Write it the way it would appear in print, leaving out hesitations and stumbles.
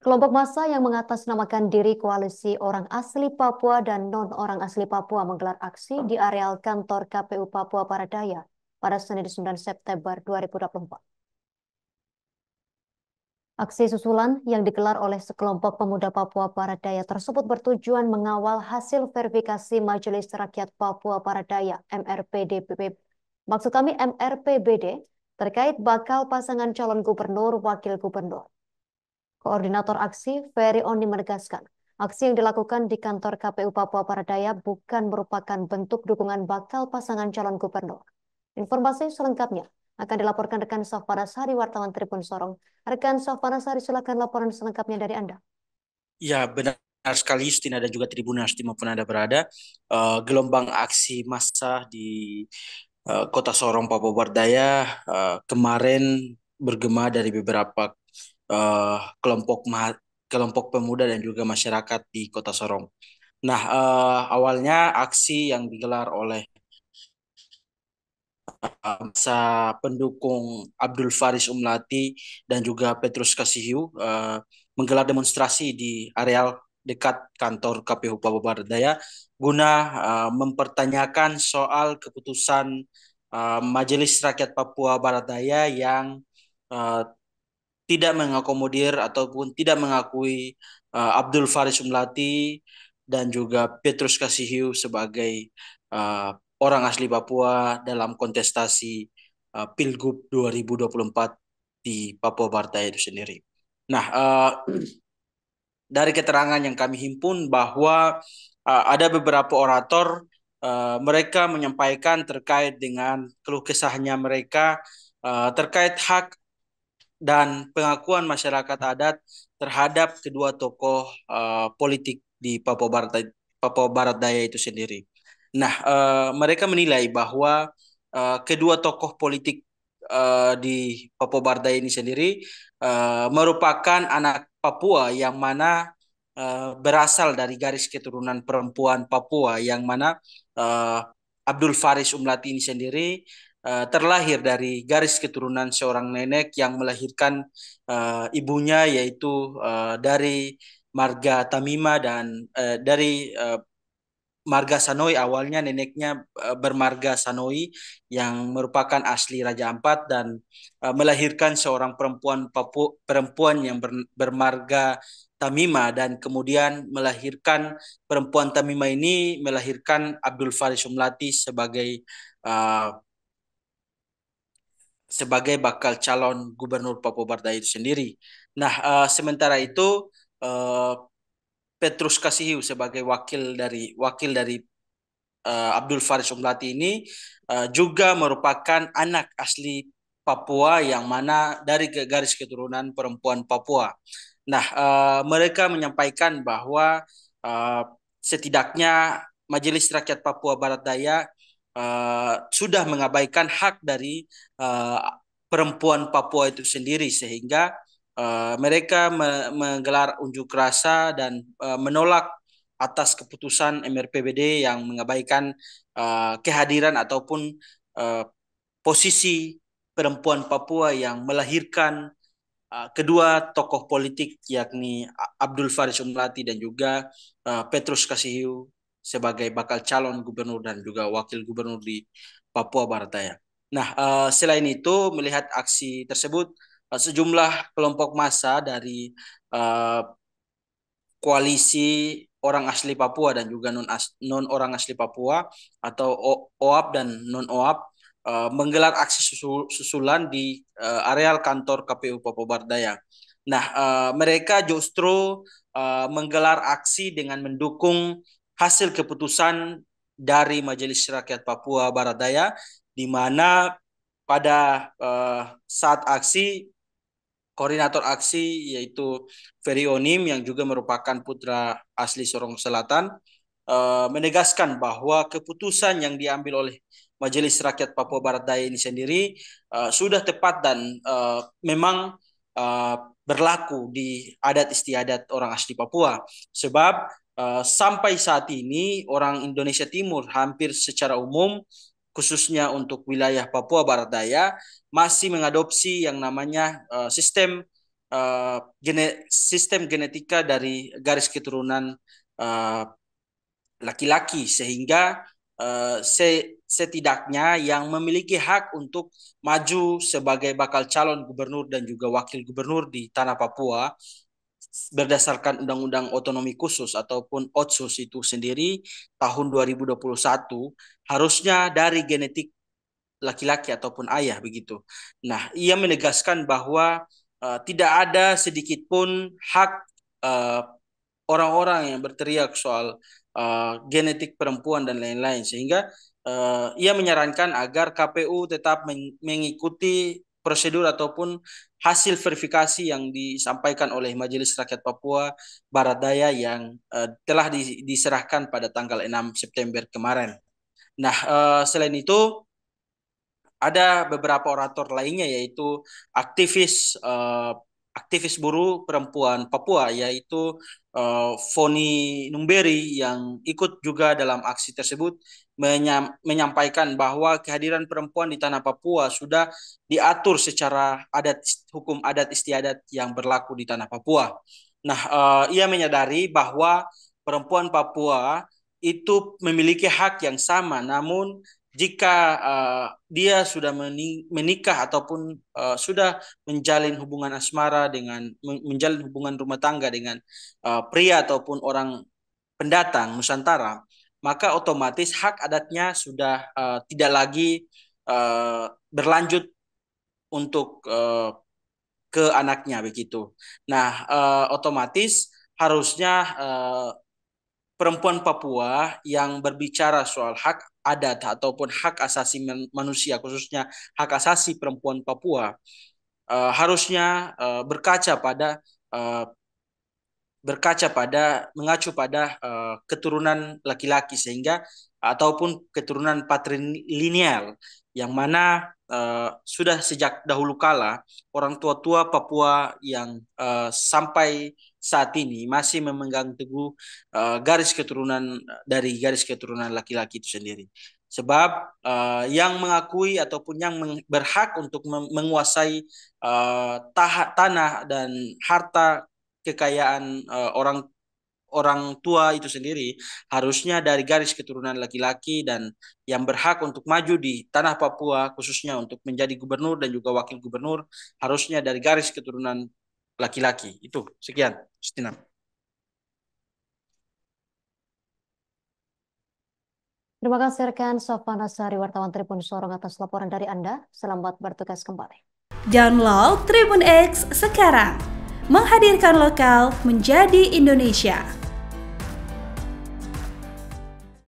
Kelompok massa yang mengatasnamakan diri Koalisi Orang Asli Papua dan Non-Orang Asli Papua menggelar aksi di areal kantor KPU Papua Baradaya pada Senin 9 September 2024. Aksi susulan yang digelar oleh sekelompok pemuda Papua Baradaya tersebut bertujuan mengawal hasil verifikasi Majelis Rakyat Papua Baradaya maksud kami MRPBD terkait bakal pasangan calon gubernur wakil gubernur. Koordinator aksi, Ferry Oni menegaskan, aksi yang dilakukan di kantor KPU Papua Baradaya bukan merupakan bentuk dukungan bakal pasangan calon gubernur. Informasi selengkapnya akan dilaporkan rekan Safara Sari, wartawan Tribun Sorong. Rekan Safara Sari, silakan laporan selengkapnya dari Anda. Ya, benar sekali Justina dan juga Tribunas dimanapun Anda berada. Gelombang aksi massa di Kota Sorong, Papua Barat kemarin bergema dari beberapa kelompok pemuda dan juga masyarakat di Kota Sorong. Nah, awalnya aksi yang digelar oleh masa pendukung Abdul Faris Umlati dan juga Petrus Kasihiu menggelar demonstrasi di areal dekat kantor KPU Papua Barat Daya guna mempertanyakan soal keputusan Majelis Rakyat Papua Barat Daya yang uh, tidak mengakomodir ataupun tidak mengakui Abdul Faris Umlati dan juga Petrus Kasihiu sebagai uh, orang asli Papua dalam kontestasi Pilgub 2024 di Papua Barat Daya itu sendiri. Nah, dari keterangan yang kami himpun bahwa ada beberapa orator mereka menyampaikan terkait dengan keluh kesahnya mereka terkait hak dan pengakuan masyarakat adat terhadap kedua tokoh politik di Papua Barat Daya itu sendiri. Nah, mereka menilai bahwa kedua tokoh politik di Papua Barat Daya ini sendiri merupakan anak Papua yang mana berasal dari garis keturunan perempuan Papua yang mana uh, Abdul Faris Umlati ini sendiri terlahir dari garis keturunan seorang nenek yang melahirkan ibunya yaitu dari marga Tamima dan dari marga Sanoi. Awalnya neneknya bermarga Sanoi yang merupakan asli Raja Ampat dan melahirkan seorang perempuan yang bermarga Tamima dan kemudian melahirkan perempuan Tamima ini melahirkan Abdul Faris Umlati uh, sebagai bakal calon gubernur Papua Barat itu sendiri. Nah, sementara itu uh, Petrus Kasihiu sebagai wakil dari Abdul Faris Umlati ini juga merupakan anak asli Papua yang mana dari garis keturunan perempuan Papua. Nah, mereka menyampaikan bahwa uh, setidaknya Majelis Rakyat Papua Barat Daya sudah mengabaikan hak dari uh, perempuan Papua itu sendiri sehingga mereka menggelar unjuk rasa dan menolak atas keputusan MRPBD yang mengabaikan kehadiran ataupun uh, posisi perempuan Papua yang melahirkan kedua tokoh politik yakni Abdul Faris Umlati dan juga Petrus Kasihiu sebagai bakal calon gubernur dan juga wakil gubernur di Papua Barat Daya. Nah, selain itu melihat aksi tersebut, sejumlah kelompok massa dari uh, koalisi orang asli Papua dan juga non orang asli Papua atau OAP dan non OAP menggelar aksi susulan di areal kantor KPU Papua Barat Daya. Nah, mereka justru menggelar aksi dengan mendukung hasil keputusan dari Majelis Rakyat Papua Barat Daya, di mana pada saat aksi koordinator aksi yaitu Ferry Onim yang juga merupakan putra asli Sorong Selatan menegaskan bahwa keputusan yang diambil oleh Majelis Rakyat Papua Barat Daya ini sendiri sudah tepat dan memang uh, berlaku di adat istiadat orang asli Papua. Sebab sampai saat ini orang Indonesia Timur hampir secara umum khususnya untuk wilayah Papua Barat Daya masih mengadopsi yang namanya sistem sistem genetika dari garis keturunan uh, laki-laki, sehingga setidaknya yang memiliki hak untuk maju sebagai bakal calon gubernur dan juga wakil gubernur di tanah Papua berdasarkan Undang-Undang Otonomi Khusus ataupun Otsus itu sendiri tahun 2021 harusnya dari genetik laki-laki ataupun ayah begitu. Nah, ia menegaskan bahwa tidak ada sedikit pun hak uh, orang-orang yang berteriak soal genetik perempuan dan lain-lain, sehingga ia menyarankan agar KPU tetap mengikuti prosedur ataupun hasil verifikasi yang disampaikan oleh Majelis Rakyat Papua Barat Daya yang telah diserahkan pada tanggal 6 September kemarin. Nah, selain itu ada beberapa orator lainnya, yaitu aktivis aktivis buruh perempuan Papua, yaitu Foni Numberi, yang ikut juga dalam aksi tersebut, menyampaikan bahwa kehadiran perempuan di tanah Papua sudah diatur secara hukum adat istiadat yang berlaku di tanah Papua. Nah, ia menyadari bahwa perempuan Papua itu memiliki hak yang sama, namun jika dia sudah menikah ataupun sudah menjalin hubungan asmara dengan menjalin hubungan rumah tangga dengan pria ataupun orang pendatang Nusantara, maka otomatis hak adatnya sudah tidak lagi berlanjut untuk ke anaknya begitu. Nah, otomatis harusnya perempuan Papua yang berbicara soal hak adat ataupun hak asasi manusia, khususnya hak asasi perempuan Papua, harusnya mengacu pada keturunan laki-laki, sehingga ataupun keturunan patrilineal, yang mana sudah sejak dahulu kala orang tua-tua Papua yang sampai saat ini masih memegang teguh garis keturunan dari garis keturunan laki-laki itu sendiri. Sebab yang mengakui ataupun yang berhak untuk menguasai tanah dan harta kekayaan orang tua itu sendiri harusnya dari garis keturunan laki-laki, dan yang berhak untuk maju di tanah Papua khususnya untuk menjadi gubernur dan juga wakil gubernur harusnya dari garis keturunan laki-laki. Itu sekian, Justina. Terima kasih rekan Sofana Sari, wartawan Tribun Sorong atas laporan dari Anda. Selamat bertugas kembali. Download Tribun X sekarang, menghadirkan lokal menjadi Indonesia.